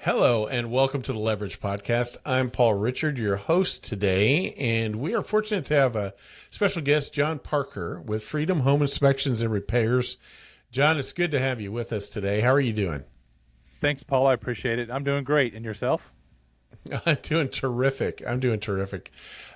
Hello and welcome to the Leverage Podcast. I'm Paul Richard, your host today, and we are fortunate to have a special guest, John Parker, with Freedom Home Inspections and Repairs. John, it's good to have you with us today. How are you doing? Thanks, Paul. I appreciate it. I'm doing great. And yourself? I'm doing terrific.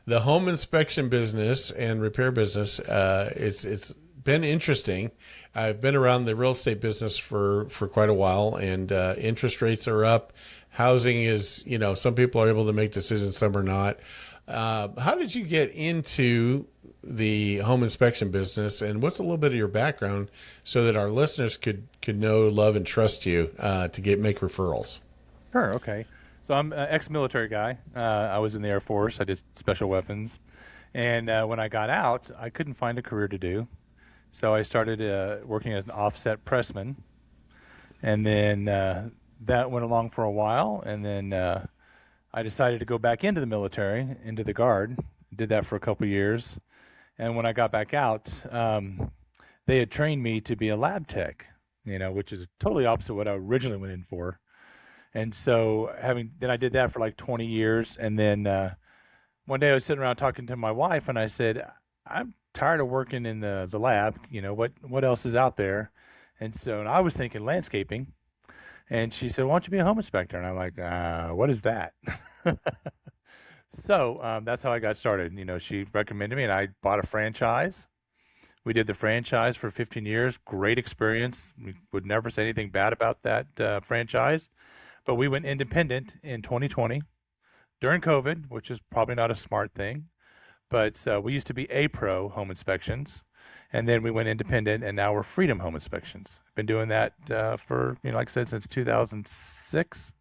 The home inspection business and repair business, it's been interesting. I've been around the real estate business for quite a while, and interest rates are up. Housing is, some people are able to make decisions, some are not. How did you get into the home inspection business, and what's a little bit of your background so that our listeners could know, love, and trust you to make referrals? Sure. Okay. So I'm an ex-military guy. I was in the Air Force. I did special weapons. And when I got out, I couldn't find a career to do. So I started working as an offset pressman. And then that went along for a while. And then I decided to go back into the military, into the Guard. Did that for a couple of years. And when I got back out, they had trained me to be a lab tech, which is totally opposite what I originally went in for. And so then I did that for like 20 years. And then one day I was sitting around talking to my wife, and I said, I'm tired of working in the lab. What else is out there? And I was thinking landscaping. And she said, why don't you be a home inspector? And I'm like, what is that? So that's how I got started. She recommended me, and I bought a franchise. We did the franchise for 15 years. Great experience. We would never say anything bad about that franchise. But we went independent in 2020 during COVID, which is probably not a smart thing. But we used to be A-Pro Home Inspections, and then we went independent, and now we're Freedom Home Inspections. I've been doing that for, like I said, since 2006,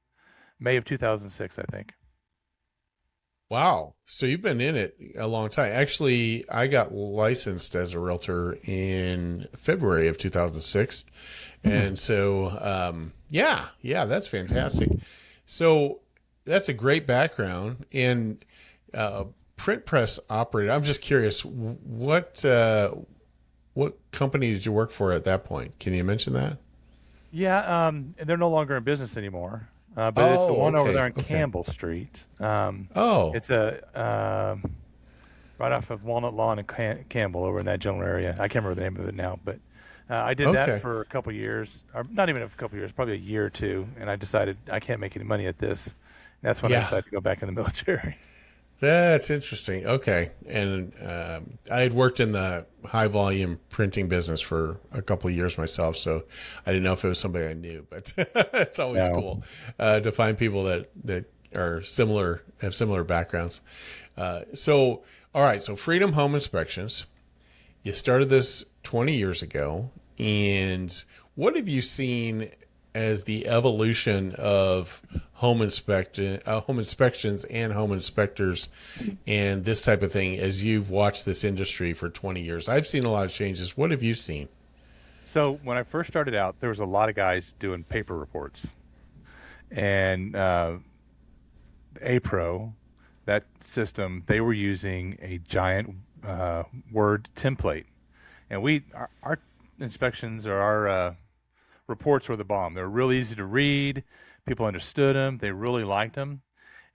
May of 2006, I think. Wow. So you've been in it a long time. Actually, I got licensed as a realtor in February of 2006. And so, yeah, that's fantastic. So that's a great background. And print press operator, I'm just curious, what company did you work for at that point? Can you mention that? Yeah, and they're no longer in business anymore. But it's the Oh, one over okay. there on Okay. Campbell Street. Oh, It's right off of Walnut Lawn and Campbell over in that general area. I can't remember the name of it now, but I did that okay. for a couple years, or not even a couple years, probably a year or two, and I decided I can't make any money at this. And that's when I Yeah. decided to go back in the military. That's interesting. Okay. And I had worked in the high volume printing business for a couple of years myself, so I didn't know if it was somebody I knew, but it's always No. cool to find people that are similar, have similar backgrounds. So, all right. So Freedom Home Inspections, you started this 20 years ago, and what have you seen as the evolution of home inspections and home inspectors and this type of thing as you've watched this industry for 20 years? I've seen a lot of changes. What have you seen? So when I first started out, there was a lot of guys doing paper reports, and A-Pro, that system, they were using a giant Word template, and our inspections or our reports were the bomb. They were real easy to read. People understood them. They really liked them.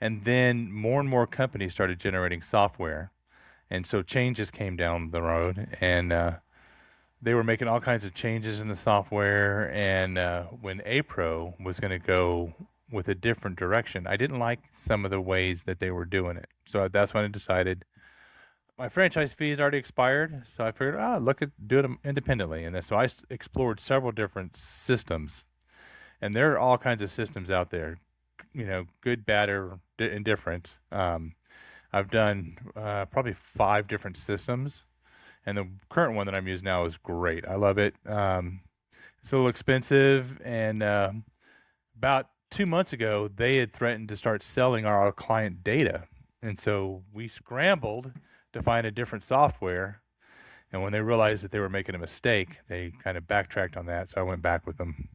And then more and more companies started generating software. And so changes came down the road, and they were making all kinds of changes in the software. And when A-Pro was going to go with a different direction, I didn't like some of the ways that they were doing it. So that's when I decided my franchise fee had already expired, so I figured, do it independently. And then, so I explored several different systems, and there are all kinds of systems out there, good, bad, or indifferent. I've done probably 5 different systems, and the current one that I'm using now is great. I love it. It's a little expensive, and about 2 months ago, they had threatened to start selling our client data, and so we scrambled to find a different software. And when they realized that they were making a mistake, they kind of backtracked on that. So I went back with them.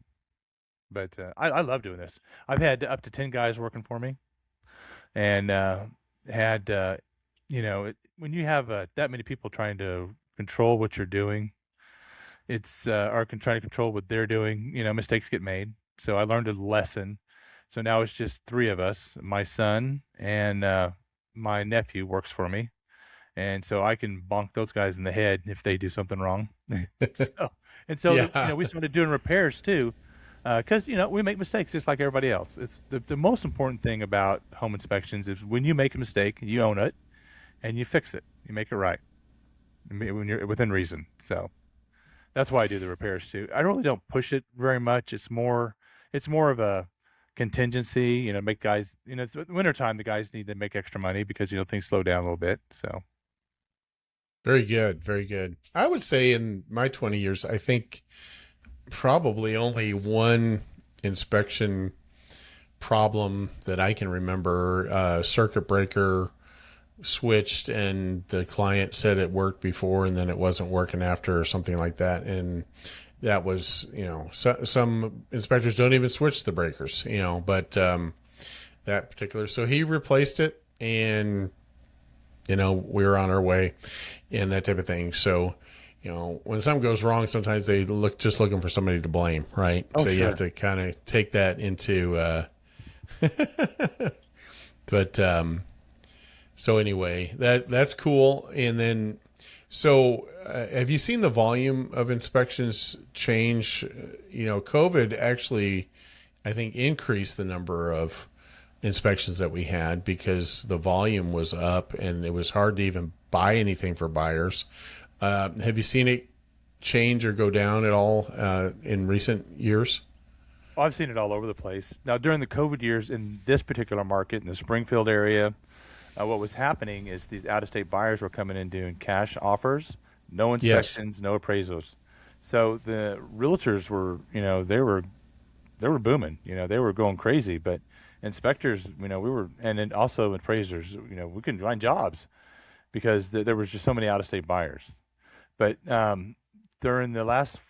But I love doing this. I've had up to 10 guys working for me, and had, when you have that many people trying to control what you're doing, trying to control what they're doing, mistakes get made. So I learned a lesson So now it's just three of us. My son and my nephew works for me, and so I can bonk those guys in the head if they do something wrong. so Yeah. we started doing repairs too, because we make mistakes just like everybody else. It's the most important thing about home inspections is when you make a mistake, you own it and you fix it. You make it right when you're within reason. So that's why I do the repairs too. I really don't push it very much. It's more of a contingency. Make guys. It's wintertime. The guys need to make extra money because things slow down a little bit. So Very good. Very good. I would say in my 20 years, I think probably only one inspection problem that I can remember, circuit breaker switched and the client said it worked before and then it wasn't working after or something like that. And that was, some inspectors don't even switch the breakers, but that particular, so he replaced it and, we were on our way and that type of thing. So, when something goes wrong, sometimes they just looking for somebody to blame, right? oh So you have sure. to kind of take that into, but, so anyway, that's cool. And then, so have you seen the volume of inspections change? COVID actually, I think, increased the number of inspections that we had because the volume was up and it was hard to even buy anything for buyers. Have you seen it change or go down at all in recent years? Well, I've seen it all over the place. Now, during the COVID years in this particular market, in the Springfield area, what was happening is these out-of-state buyers were coming in doing cash offers, no Yes. inspections, no appraisals. So the realtors were, they were booming. They were going crazy. But inspectors, we were, and then also appraisers, we couldn't find jobs because there was just so many out-of-state buyers. But during the last,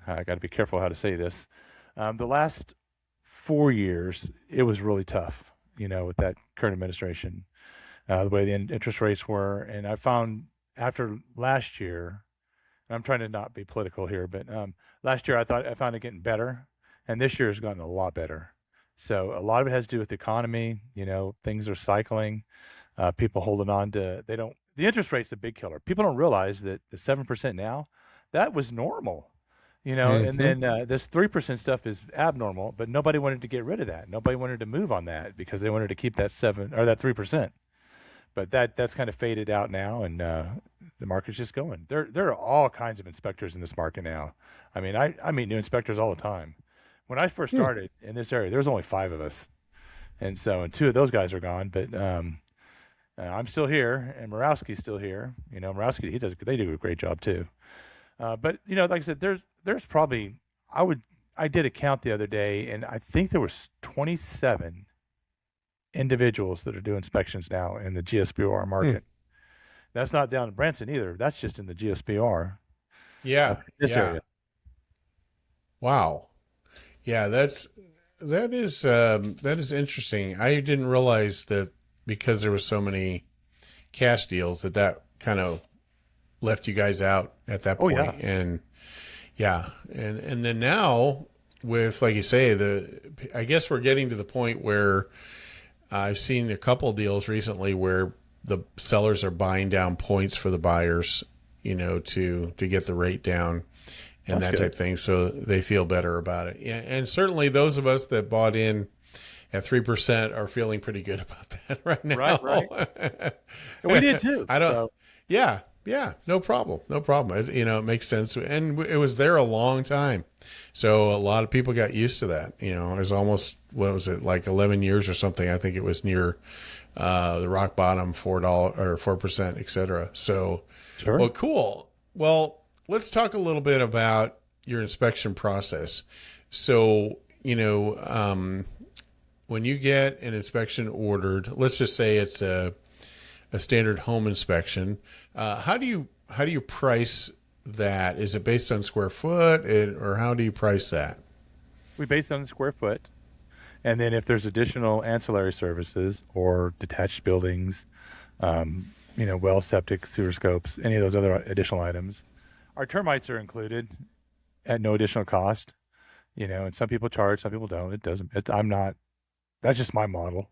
I got to be careful how to say this. The last 4 years, it was really tough, with that current administration, the way the interest rates were. And I found after last year, and I'm trying to not be political here, but last year I found it getting better, and this year has gotten a lot better. So a lot of it has to do with the economy. Things are cycling. People holding on to they don't. The interest rate's a big killer. People don't realize that the 7% now, that was normal. And Hmm. then this 3% stuff is abnormal, but nobody wanted to get rid of that. Nobody wanted to move on that because they wanted to keep that 7 or that 3%. But that's kind of faded out now, and the market's just going. There are all kinds of inspectors in this market now. I mean, I meet new inspectors all the time. When I first Hmm. started in this area, there was only five of us, and two of those guys are gone. But I'm still here, and Morawski's still here. Morawski they do a great job too. But like I said, there's probably I did a count the other day, and I think there was 27 individuals that are doing inspections now in the GSBR Hmm. market. That's not down in Branson either. That's just in the GSBR Yeah. this Yeah. area. Wow. Yeah, that is interesting. I didn't realize that because there was so many cash deals that kind of left you guys out at that Oh point. yeah. And yeah, and then now with like you say, I guess we're getting to the point where I've seen a couple deals recently where the sellers are buying down points for the buyers, to get the rate down and That's that type good. of thing, so they feel better about it. Yeah, and certainly those of us that bought in at 3% are feeling pretty good about that right Right, now. right. And we did too. I don't. So Yeah, yeah, no problem, no problem. It makes sense, and it was there a long time, so a lot of people got used to that. It was almost, what was it, like 11 years or something? I think it was near the rock bottom, $4 or 4%, etc. So, well, sure. cool. Well, let's talk a little bit about your inspection process. So, when you get an inspection ordered, let's just say it's a standard home inspection. How do you price that? Is it based on square foot, or how do you price that? We based on the square foot. And then if there's additional ancillary services or detached buildings, well, septic, sewer scopes, any of those other additional items, our termites are included at no additional cost. And some people charge, some people don't. It doesn't. I'm not. That's just my model.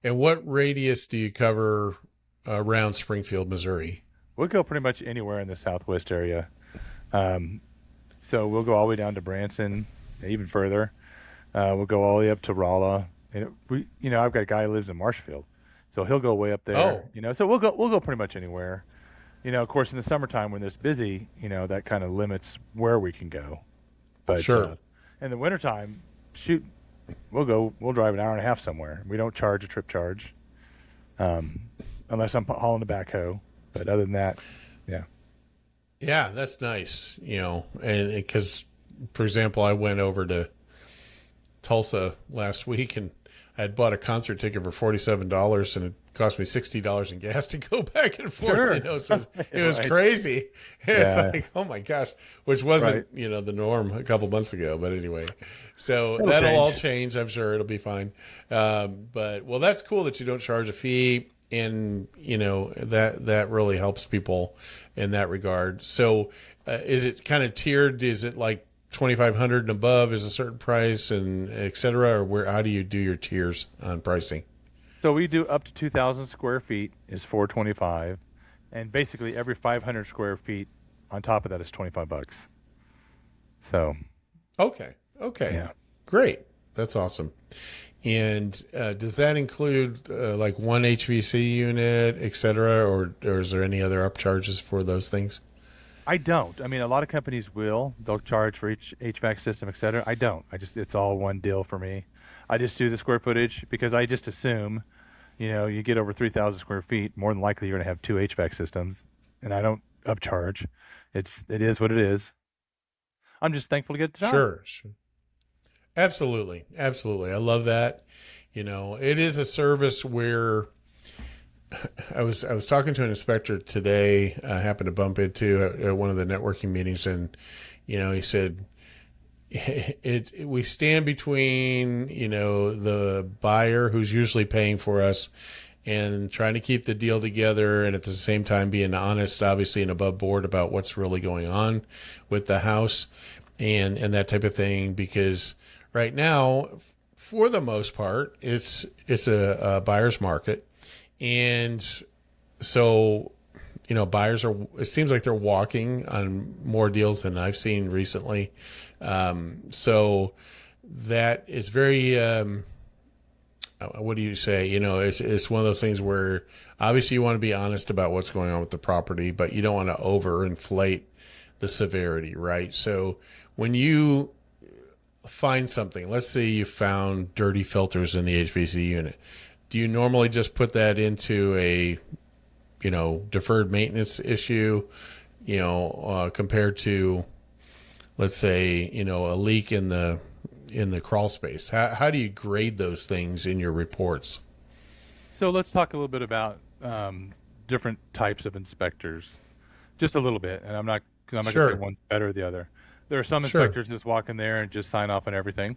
And what radius do you cover around Springfield, Missouri? We'll go pretty much anywhere in the Southwest area. Um, so we'll go all the way down to Branson, even further. We'll go all the way up to Rolla. And I've got a guy who lives in Marshfield, so he'll go way up there. Oh, So we'll go pretty much anywhere. Of course, in the summertime when it's busy, that kind of limits where we can go. But sure. in the wintertime, shoot, we'll drive an hour and a half somewhere. We don't charge a trip charge, unless I'm hauling a backhoe. But other than that, yeah. Yeah, that's nice. And because, for example, I went over to Tulsa last week and I had bought a concert ticket for $47 and it cost me $60 in gas to go back and forth. Sure. So it was Right. crazy. It's Yeah. like, oh my gosh, which wasn't, Right. the norm a couple months ago. But anyway, so It'll that'll all change. change. I'm sure it'll be fine. But well, that's cool that you don't charge a fee. And that really helps people in that regard. So is it kind of tiered? Is it like 2,500 and above is a certain price, and et cetera, or how do you do your tiers on pricing? So we do up to 2,000 square feet is 425, and basically every 500 square feet on top of that is $25. So Okay. yeah. Great. That's awesome. And does that include like one HVC unit, et cetera, or is there any other upcharges for those things? I don't. I mean, a lot of companies will. They'll charge for each HVAC system, et cetera. I don't. It's all one deal for me. I just do the square footage because I just assume, you get over 3,000 square feet, more than likely you're going to have two HVAC systems, and I don't upcharge. It is what it is. I'm just thankful to get the job. Sure. Absolutely. Absolutely. I love that. It is a service where I was talking to an inspector today. I happened to bump into at one of the networking meetings, and he said we stand between the buyer who's usually paying for us and trying to keep the deal together, and at the same time being honest, obviously, and above board about what's really going on with the house and that type of thing. Because right now, for the most part, it's a buyer's market. And so, buyers it seems like they're walking on more deals than I've seen recently. So that is very, what do you say? It's one of those things where obviously you want to be honest about what's going on with the property, but you don't want to overinflate the severity, right? So when you find something, let's say you found dirty filters in the HVAC unit, do you normally just put that into a, deferred maintenance issue, compared to, let's say, a leak in the crawl space? How do you grade those things in your reports? So let's talk a little bit about different types of inspectors, just a little bit. And because I'm not going to say Sure. one's better or the other. There are some Sure. inspectors that walk in there and just sign off on everything.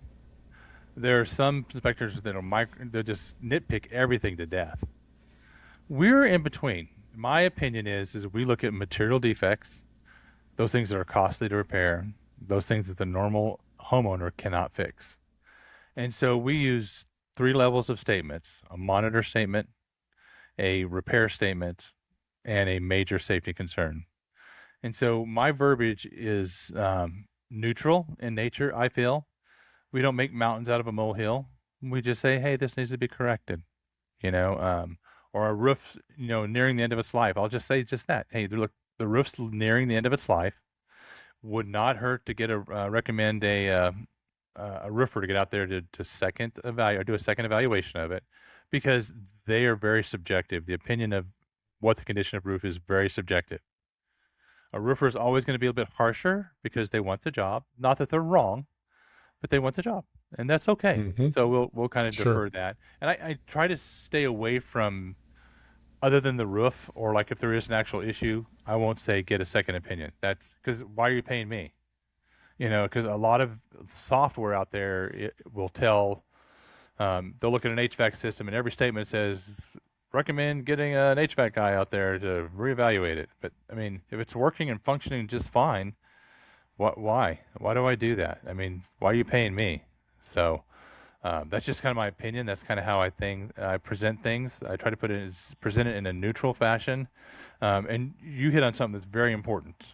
There are some inspectors that they'll just nitpick everything to death. We're in between. My opinion is we look at material defects, those things that are costly to repair, those things that the normal homeowner cannot fix. And so we use three levels of statements: a monitor statement, a repair statement, and a major safety concern. And so my verbiage is neutral in nature, I feel. We don't make mountains out of a molehill. We just say, hey, this needs to be corrected, you know, or a roof, nearing the end of its life. I'll just say just that. Hey, look, the roof's nearing the end of its life. Would not hurt to get recommend a roofer to get out there to second evaluate or do a second evaluation of it, because they are very subjective. The opinion of what the condition of roof is very subjective. A roofer is always going to be a bit harsher because they want the job. Not that they're wrong, but they want the job, and that's okay. Mm-hmm. So we'll kind of Sure. defer that, and I try to stay away from, other than the roof, or like if there is an actual issue, I won't say get a second opinion. That's because why are you paying me? Because a lot of software out there will tell, they'll look at an HVAC system and every statement says recommend getting an HVAC guy out there to reevaluate it. But I mean, if it's working and functioning just fine, why do I do that? I mean, why are you paying me? So That's just kind of my opinion. That's kind of how I present things. I try to present it in a neutral fashion. And you hit on something that's very important.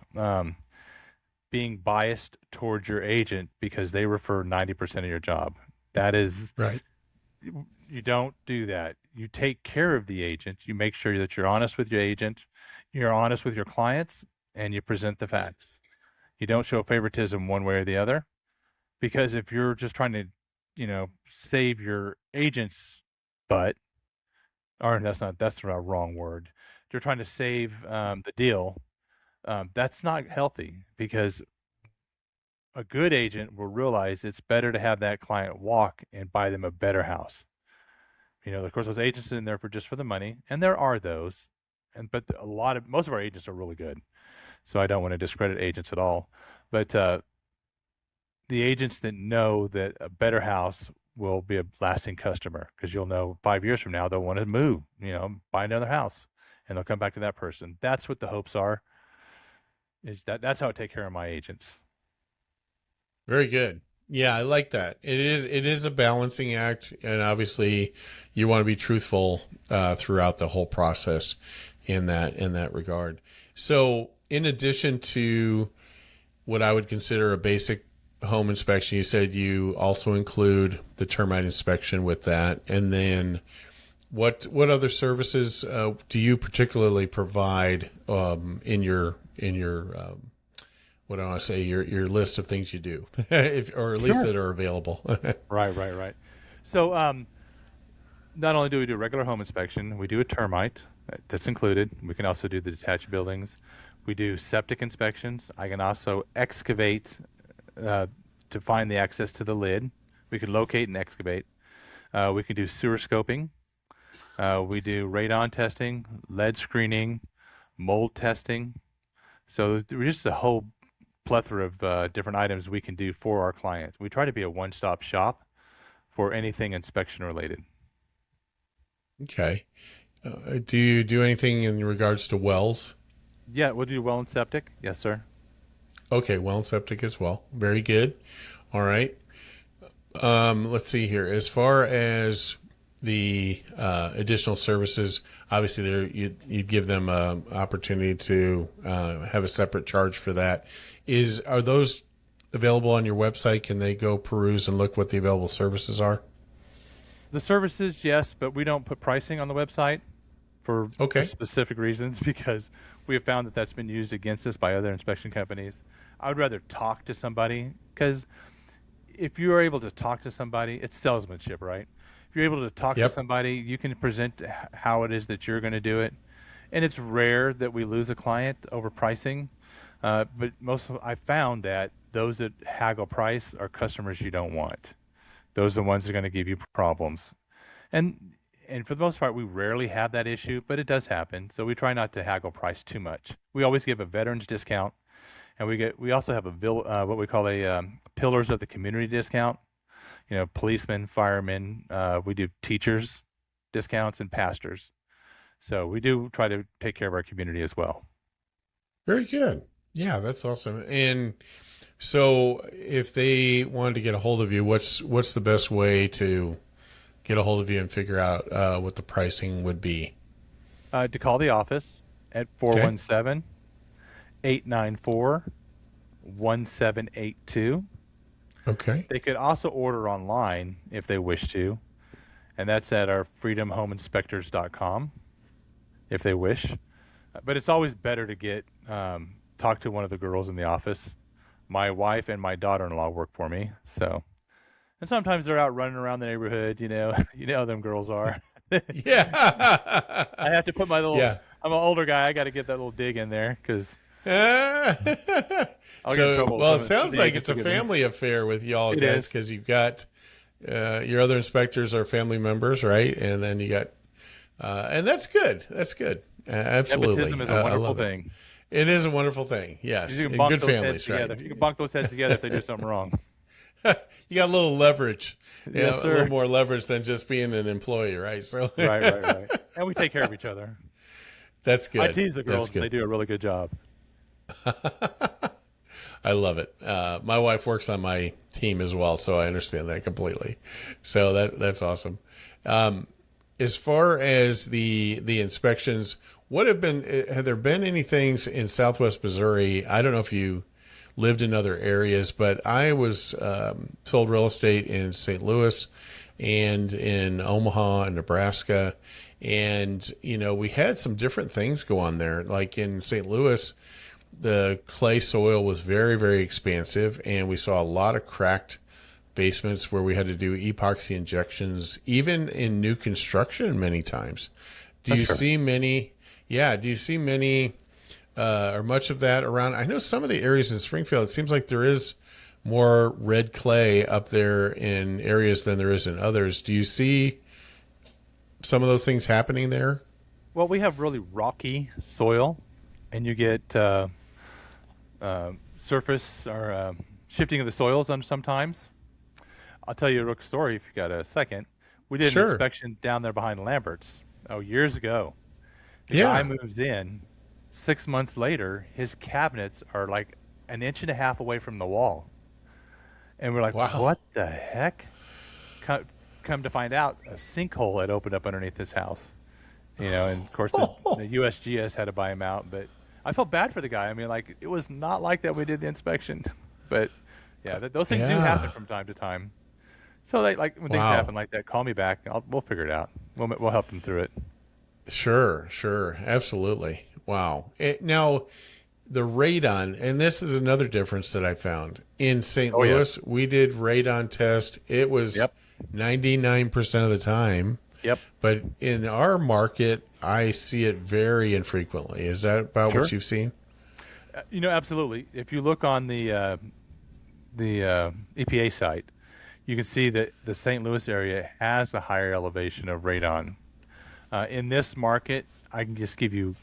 Being biased towards your agent because they refer 90% of your job. That is, Right. you don't do that. You take care of the agent. You make sure that you're honest with your agent, you're honest with your clients, and you present the facts. You don't show favoritism one way or the other, because if you're just trying to, save your agent's butt, or that's a wrong word. You're trying to save the deal. That's not healthy, because a good agent will realize it's better to have that client walk and buy them a better house. Of course, those agents are in there for the money, and there are those, but most of our agents are really good. So I don't want to discredit agents at all, but the agents that know that a better house will be a lasting customer, because you'll know 5 years from now they'll want to move, buy another house, and they'll come back to that person. That's what the hopes are. That's how I take care of my agents. Very good. Yeah, I like that. It is a balancing act, and obviously you want to be truthful throughout the whole process in that regard. So, in addition to what I would consider a basic home inspection, you said you also include the termite inspection with that, and then what other services do you particularly provide in your what do I want to say, your list of things you do, or at least Sure. that are available? Right. So, not only do we do a regular home inspection, we do a termite that's included. We can also do the detached buildings. We do septic inspections. I can also excavate to find the access to the lid. We can locate and excavate. We can do sewer scoping. We do radon testing, lead screening, mold testing. So there's just a whole plethora of different items we can do for our clients. We try to be a one-stop shop for anything inspection related. Okay. Do you do anything in regards to wells? Yeah, we'll do well and septic. Yes, sir. Okay, well and septic as well. Very good. All right. Let's see here. As far as the additional services, obviously there you'd give them an opportunity to have a separate charge for that. Are those available on your website? Can they go peruse and look what the available services are? The services, yes, but we don't put pricing on the website for Okay. specific reasons, because we have found that that's been used against us by other inspection companies. I would rather talk to somebody, because if you are able to talk to somebody, it's salesmanship, right? If you're able to talk to Yep. somebody, you can present how it is that you're going to do it. And it's rare that we lose a client over pricing. But I found that those that haggle price are customers you don't want. Those are the ones that are going to give you problems. And and for the most part, we rarely have that issue, but it does happen. So we try not to haggle price too much. We always give a veterans discount, and we also have what we call a pillars of the community discount. Policemen, firemen. We do teachers discounts and pastors. So we do try to take care of our community as well. Very good. Yeah, that's awesome. And so, if they wanted to get a hold of you, what's the best way to get a hold of you and figure out what the pricing would be? To call the office at Okay. 417-894-1782. Okay. They could also order online if they wish to, and that's at our freedomhomeinspectors.com if they wish. But it's always better to talk to one of the girls in the office. My wife and my daughter-in-law work for me, so, and sometimes they're out running around the neighborhood. You know how them girls are. Yeah. I have to put my little. Yeah. I'm an older guy. I got to get that little dig in there, because I'll get in So, trouble. well, it Some sounds of the like agents it's a will get me. family affair with y'all It guys, is. because you've got your other inspectors are family members, right? And then you got, and that's good. That's good. Absolutely. Nepotism is I a wonderful love it. thing. It is a wonderful thing. Yes. You can In bonk good those heads families, together. right? You can bonk those heads together if they do something wrong. You got a little leverage, Yes, a sir. little more leverage than just being an employee, right? So Right. And we take care of each other. that's good. I tease the girls, That's and they good. do a really good job. I love it. My wife works on my team as well, so I understand that completely. So that's awesome. As far as the inspections, have there been any things in Southwest Missouri? I don't know if you lived in other areas, but I was sold real estate in St. Louis and in Omaha and Nebraska. And, we had some different things go on there. Like in St. Louis, the clay soil was very, very expansive, and we saw a lot of cracked basements where we had to do epoxy injections, even in new construction many times. Do you Sure. see many? Yeah, do you see many or much of that around? I know some of the areas in Springfield, it seems like there is more red clay up there in areas than there is in others. Do you see some of those things happening there? Well, we have really rocky soil, and you get surface or shifting of the soils on sometimes. I'll tell you a quick story if you got a second. We did an Sure. inspection down there behind Lambert's, years ago. The guy Yeah. moves in. 6 months later, his cabinets are like an inch and a half away from the wall. And we're like, Wow. what the heck? Come to find out, a sinkhole had opened up underneath his house. And of course the USGS had to buy him out. But I felt bad for the guy. I mean, like, it was not like that when we did the inspection. But yeah, those things do happen Yeah. from time to time. So like when things Wow. happen like that, call me back. We'll figure it out. We'll help them through it. Sure, sure. Absolutely. Wow. Now, the radon, and this is another difference that I found. In St. Oh yeah. Louis, we did radon test. It was Yep. 99% of the time. Yep. But in our market, I see it very infrequently. Is that about what Sure. you've seen? Absolutely. If you look on the EPA site, you can see that the St. Louis area has a higher elevation of radon. In this market, I can just give you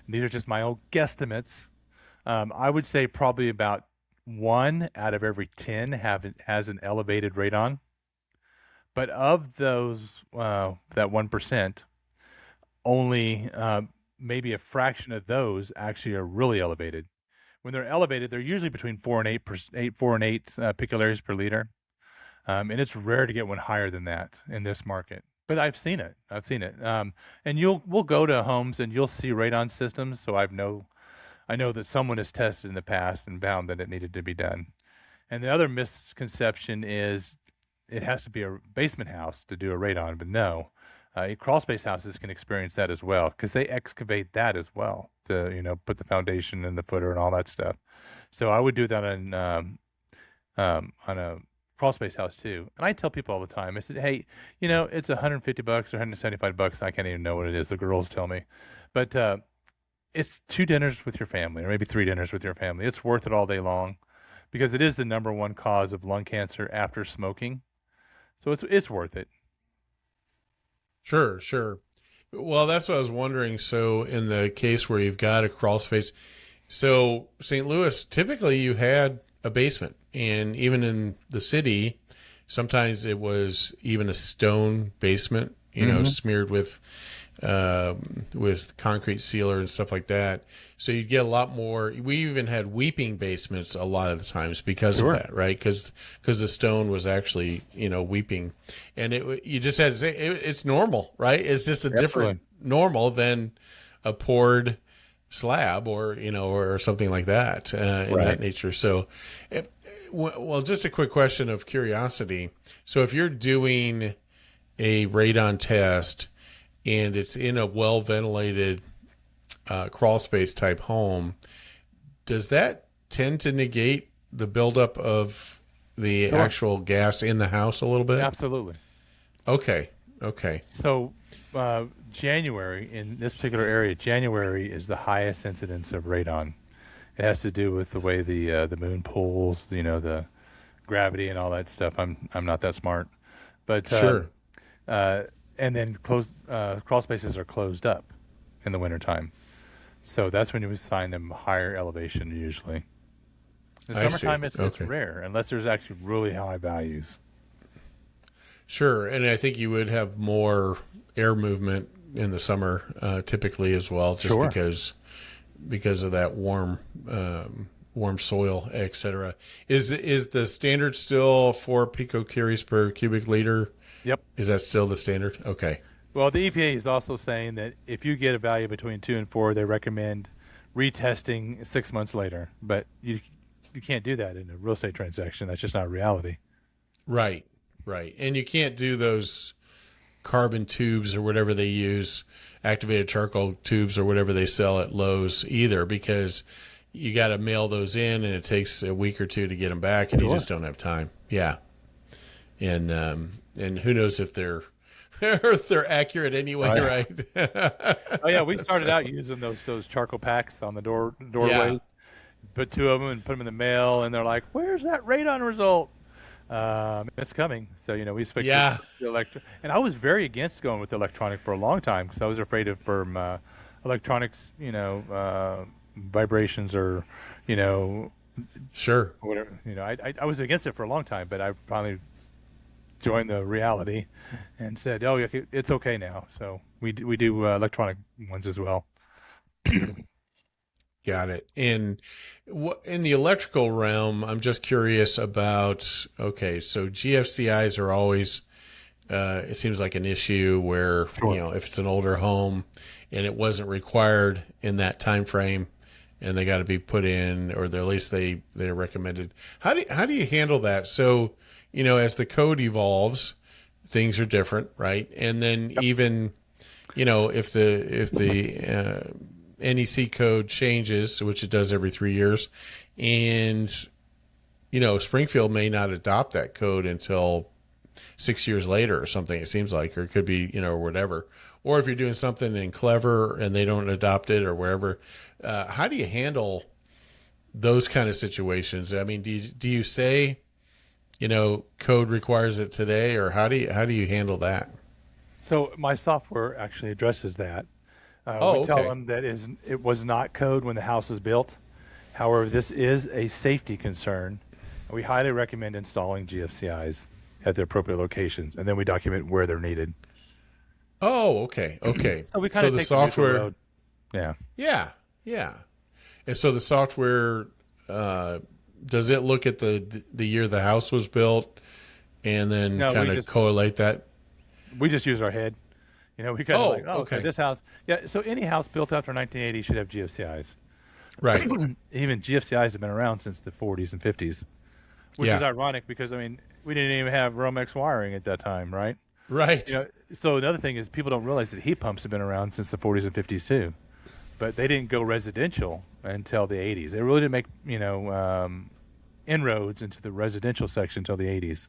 these are just my old guesstimates. I would say probably about 1 out of every 10 has an elevated radon. But of those, that 1%, only maybe a fraction of those actually are really elevated. When they're elevated, they're usually between 4 and 8 picolaries per liter. And it's rare to get one higher than that in this market. But I've seen it. And we'll go to homes and you'll see radon systems. So I know that someone has tested in the past and found that it needed to be done. And the other misconception is it has to be a basement house to do a radon, but no. Crawl space houses can experience that as well because they excavate that as well to put the foundation and the footer and all that stuff. So I would do that on a crawl space house too. And I tell people all the time, I said, hey, it's $150 or $175. I can't even know what it is. The girls tell me, but it's 2 dinners with your family or maybe 3 dinners with your family. It's worth it all day long because it is the number one cause of lung cancer after smoking. So it's worth it. Sure, sure. Well, that's what I was wondering. So, in the case where you've got a crawl space, so St. Louis, typically you had a basement, and even in the city, sometimes it was even a stone basement, Mm-hmm. smeared with concrete sealer and stuff like that. So you'd get a lot more. We even had weeping basements a lot of the times because of Sure. that, right? Because the stone was actually weeping, and you just had to say it's normal, right? It's just a different Absolutely. normal than a poured slab or something like that in Right. that nature. So, well, just a quick question of curiosity. So if you're doing a radon test and it's in a well ventilated crawl space type home, does that tend to negate the buildup of the Sure. actual gas in the house a little bit? Absolutely. Okay. Okay. So, January in this particular area, January is the highest incidence of radon. It has to do with the way the moon pulls, the gravity and all that stuff. I'm not that smart, but Sure. and then crawl spaces are closed up in the wintertime. So that's when you would find them higher elevation usually. In the I see. summertime, it's Okay. rare unless there's actually really high values. Sure. And I think you would have more air movement in the summer typically as well, just Sure. because of that warm warm soil, etc. Is the standard still 4 picocuries per cubic liter? Yep. Is that still the standard? Okay. Well, the EPA is also saying that if you get a value between 2 and 4, they recommend retesting 6 months later. But you can't do that in a real estate transaction. That's just not reality. Right. Right. And you can't do those carbon tubes or whatever they use, activated charcoal tubes or whatever they sell at Lowe's either, because you got to mail those in and it takes a week or two to get them back, and you just don't have time. Yeah. And who knows if they're if they're accurate anyway, right? Oh yeah, we started out using those charcoal packs on the doorways. Yeah. Put 2 of them and put them in the mail, and they're like, "Where's that radon result?" It's coming. So we expect the electric. And I was very against going with electronic for a long time because I was afraid of electronics, vibrations or Sure. whatever. I was against it for a long time, but I finally joined the reality and said, "Oh, yeah, it's okay now." So we do electronic ones as well. Got it. And in the electrical realm, I'm just curious about, okay, so GFCIs are always, it seems like an issue where, Sure. if it's an older home and it wasn't required in that time frame and they got to be put in, or at least they're recommended. How do you handle that? So, as the code evolves, things are different, right? And then even, if the NEC code changes, which it does every 3 years, and Springfield may not adopt that code until 6 years later or something, it seems like, or it could be, or whatever. Or if you're doing something in Clever and they don't adopt it or wherever, how do you handle those kind of situations? I mean, do you say, code requires it today, or how do you handle that? So my software actually addresses that. We tell them that it was not code when the house was built. However, this is a safety concern. We highly recommend installing GFCIs at the appropriate locations, and then we document where they're needed. Oh, okay. So we kind of the take software. the road. Yeah. Yeah. And so the software, does it look at the year the house was built and then kind of correlate that? We just use our head. We kind of okay, this house. Yeah, so any house built after 1980 should have GFCIs. Right. Even GFCIs have been around since the 40s and 50s, which is ironic because, we didn't even have Romex wiring at that time, right? Right. So another thing is people don't realize that heat pumps have been around since the 40s and 50s too, but they didn't go residential until the 80s. They really didn't make, inroads into the residential section until the 80s.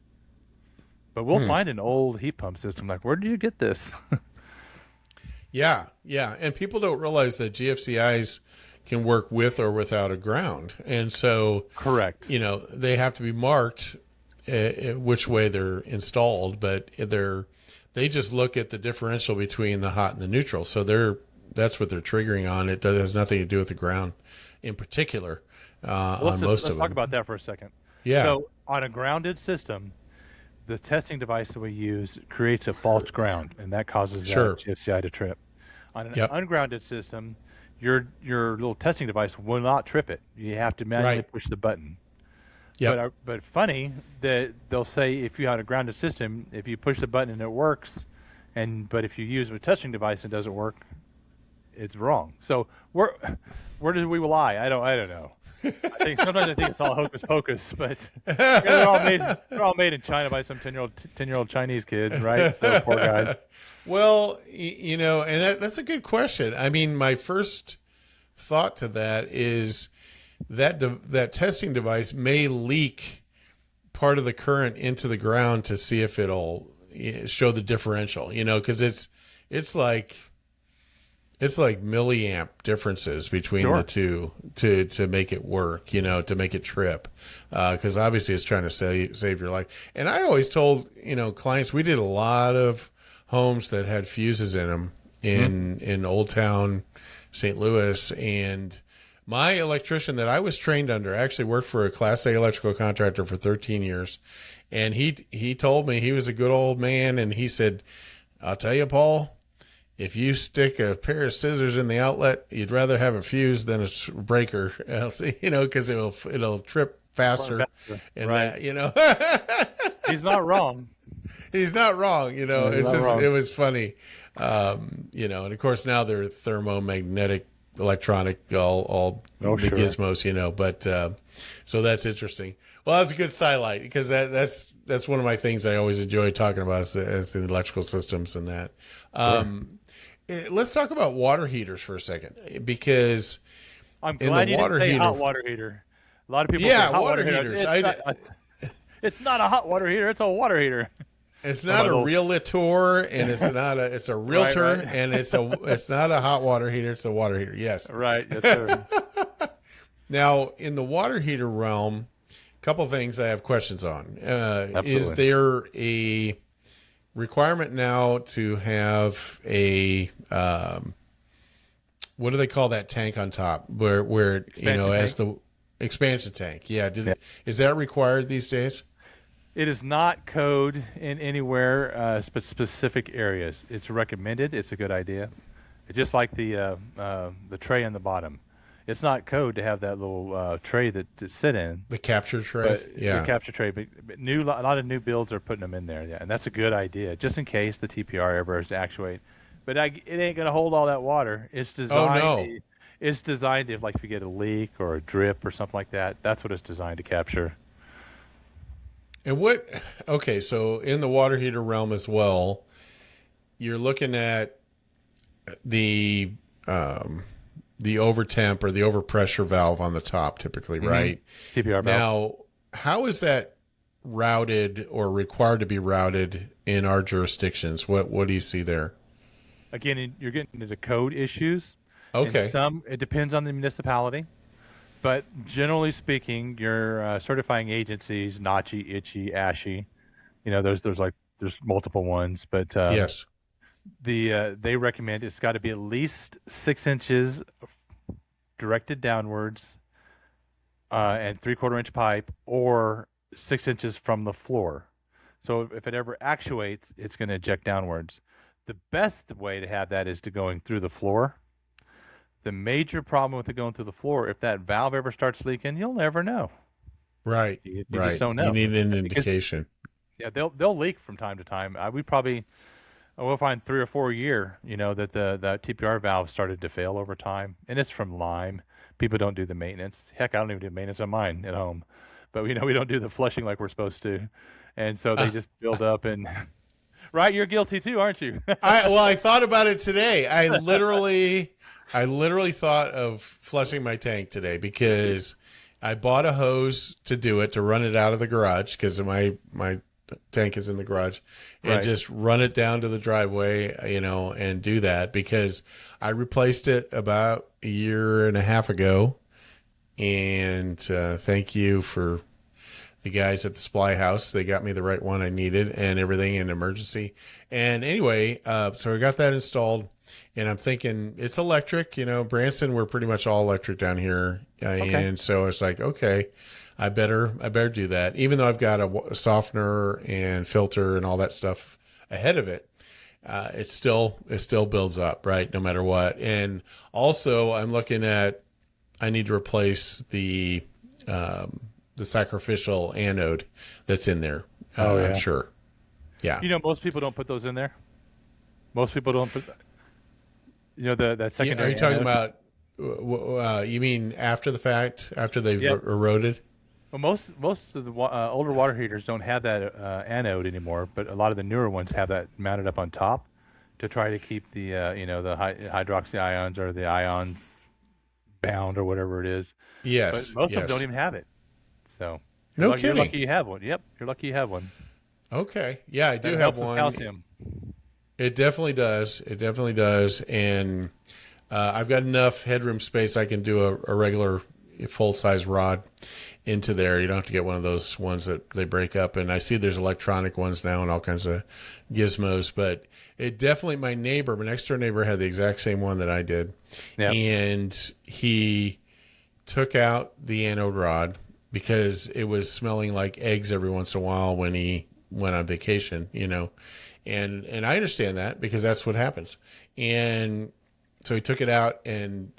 But we'll find an old heat pump system like, where did you get this? Yeah. And people don't realize that GFCIs can work with or without a ground. And so, correct. They have to be marked which way they're installed, but they just look at the differential between the hot and the neutral. So that's what they're triggering on. It has nothing to do with the ground in particular on most of them. Let's talk about that for a second. Yeah. So on a grounded system, the testing device that we use creates a false ground, and that causes that GFCI to trip. On an ungrounded system, your little testing device will not trip it. You have to manually push the button. Yeah. But funny that they'll say if you have a grounded system, if you push the button and it works, but if you use a testing device and it doesn't work, it's wrong. So where did we lie? I don't know. Sometimes I think it's all hocus pocus, but they're all made in China by some 10-year-old Chinese kid, right? So poor guys. Well, and that's a good question. I mean, my first thought to that is that testing device may leak part of the current into the ground to see if it'll show the differential, because it's like milliamp differences between the two to make it work, to make it trip. Cause obviously it's trying to save your life. And I always told, clients, we did a lot of homes that had fuses in them in Old Town, St. Louis. And my electrician that I was trained under actually worked for a Class A electrical contractor for 13 years. And he told me, he was a good old man. And he said, I'll tell you, Paul, if you stick a pair of scissors in the outlet, you'd rather have a fuse than a breaker, else, because it'll trip Run faster. faster. And Right. He's not wrong. he's not wrong. He's It's not just, wrong. it was funny. And of course now they're thermomagnetic, electronic, all Oh, the sure. gizmos, but, so that's interesting. Well, that's a good sidelight because that's one of my things I always enjoy talking about is the electrical systems and that. Let's talk about water heaters for a second, because I'm in glad the you didn't water say heater, hot water heater. A lot of people yeah, say hot water water heater. heaters. It's not a hot water heater. It's a water heater. It's not a realtor, and it's a realtor, Right. and it's not a hot water heater. It's a water heater. Yes. Right. Yes, sir. Now, in the water heater realm, a couple things I have questions on. Is Absolutely. there a requirement now to have a what do they call that tank on top where Expansion as tank? the expansion tank? Yeah. Yeah. Is that required these days? It is not code in anywhere specific areas. It's recommended. It's a good idea. It's just like the tray on the bottom. It's not code to have that little tray to sit in. The capture tray? But Yeah. the capture tray, but a lot of new builds are putting them in there, yeah, and that's a good idea, just in case the TPR ever has to actuate. But it ain't gonna hold all that water. It's designed. Oh, no. It's designed if you get a leak or a drip or something like that. That's what it's designed to capture. And okay, so in the water heater realm as well, you're looking at the over temp or the overpressure valve on the top typically, right? TPR valve. Now, how is that routed or required to be routed in our jurisdictions? What do you see there? Again, you're getting into code issues. Okay. And it depends on the municipality. But generally speaking, your certifying agencies, Nachi, Itchy, ASHI, there's multiple ones, but Yes. they recommend it's got to be at least 6 inches directed downwards, and 3/4 inch pipe, or 6 inches from the floor. So if it ever actuates, it's going to eject downwards. The best way to have that is to going through the floor. The major problem with it going through the floor, if that valve ever starts leaking, you'll never know. Right. You right. just don't know. You need an Because- indication. Yeah, they'll leak from time to time. We'll find 3 or 4 a year, that the TPR valve started to fail over time, and it's from lime. People don't do the maintenance. Heck, I don't even do maintenance on mine at home, but we don't do the flushing like we're supposed to, and so they just build up and. Right, you're guilty too, aren't you? I thought about it today. I literally thought of flushing my tank today because I bought a hose to do it, to run it out of the garage because my tank is in the garage, and Right. just run it down to the driveway, and do that because I replaced it about a year and a half ago. And thank you for the guys at the supply house. They got me the right one I needed and everything in emergency. And anyway, so I got that installed, and I'm thinking it's electric. Branson, we're pretty much all electric down here. Okay. And so it's like, okay, I better do that. Even though I've got a softener and filter and all that stuff ahead of it, it still builds up, right? No matter what. And also I'm looking at, I need to replace the sacrificial anode that's in there. Oh, yeah. I'm sure. Yeah. Most people don't put those in there. Most people don't put. That Yeah, secondary. are you talking anode. about, you mean after the fact, after they've Yep. eroded? Well, most of the older water heaters don't have that anode anymore, but a lot of the newer ones have that mounted up on top to try to keep the the hydroxy ions or the ions bound or whatever it is. Yes. But most of yes. them don't even have it. So No you're kidding. lucky you have one. Yep, you're lucky you have one. Okay. Yeah, I do That have helps with one. calcium. It definitely does. It definitely does. And I've got enough headroom space. I can do a regular full-size rod into there. You don't have to get one of those ones that they break up. And I see there's electronic ones now and all kinds of gizmos. But it definitely, my next door neighbor had the exact same one that I did. Yep. And he took out the anode rod because it was smelling like eggs every once in a while when he went on vacation, and I understand that because that's what happens. And so he took it out, and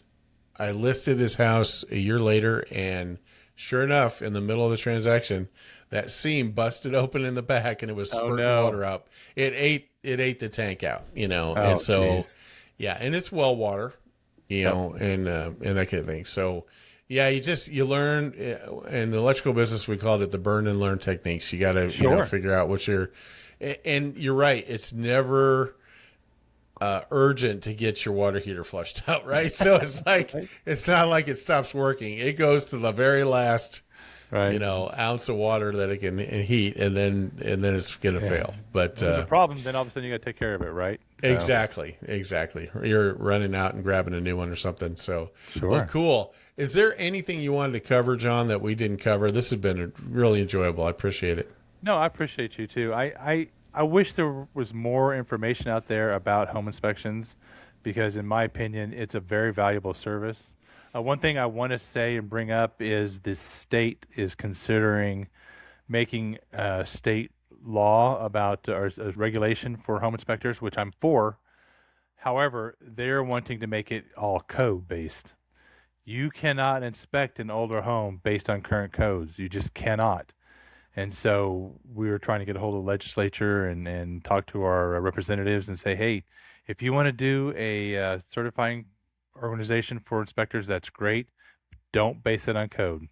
I listed his house a year later, and sure enough, in the middle of the transaction, that seam busted open in the back, and it was Oh spurting no. water up. It ate the tank out, Oh, and so jeez. yeah, and it's well water, Yep. and that kind of thing. So yeah, you learn in the electrical business. We called it the burn and learn techniques. You got to Sure. figure out and you're right. It's never urgent to get your water heater flushed out, right? So it's like Right. it's not like it stops working. It goes to the very last, Right. ounce of water that it can heat, and then it's gonna fail. But When there's a problem, then all of a sudden you got to take care of it, right? So, exactly. You're running out and grabbing a new one or something. So, Sure. well, cool. Is there anything you wanted to cover, John, that we didn't cover? This has been really enjoyable. I appreciate it. No, I appreciate you too. I wish there was more information out there about home inspections because, in my opinion, it's a very valuable service. One thing I want to say and bring up is the state is considering making state law about or regulation for home inspectors, which I'm for. However, they're wanting to make it all code based. You cannot inspect an older home based on current codes. You just cannot. And so we were trying to get a hold of the legislature and talk to our representatives and say, hey, if you want to do a certifying organization for inspectors, that's great. Don't base it on code.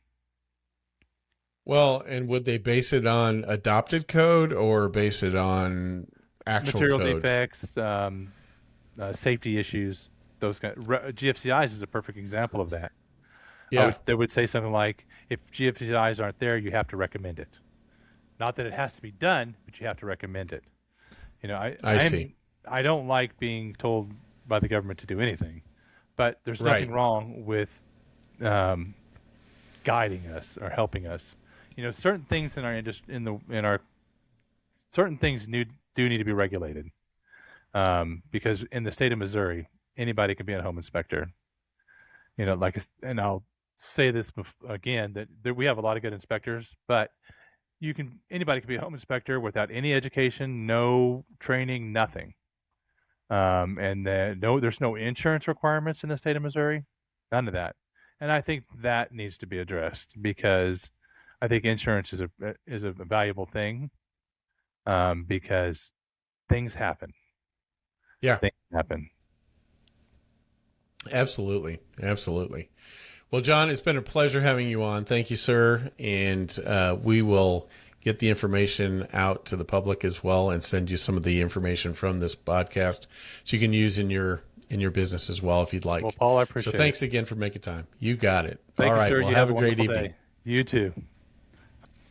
Well, and would they base it on adopted code or base it on actual Material code? defects, safety issues, those GFCIs is a perfect example of that. Yeah, They would say something like, if GFCIs aren't there, you have to recommend it. Not that it has to be done, but you have to recommend it. I see. I don't like being told by the government to do anything, but there's Right. nothing wrong with guiding us or helping us. Certain things in our industry, in our certain things do need to be regulated, because in the state of Missouri, anybody can be a home inspector. And I'll say this again that we have a lot of good inspectors, but anybody can be a home inspector without any education, no training, nothing. And then there's no insurance requirements in the state of Missouri, none of that. And I think that needs to be addressed because I think insurance is a valuable thing, because things happen. Yeah, Things happen. absolutely. Absolutely. Well, John, it's been a pleasure having you on. Thank you, sir. And we will get the information out to the public as well and send you some of the information from this podcast so you can use in your business as well if you'd like. Well, Paul, I appreciate it. So thanks again for making time. You got it. Thank All you, right. sir. Well, You have a great wonderful evening. day. You too.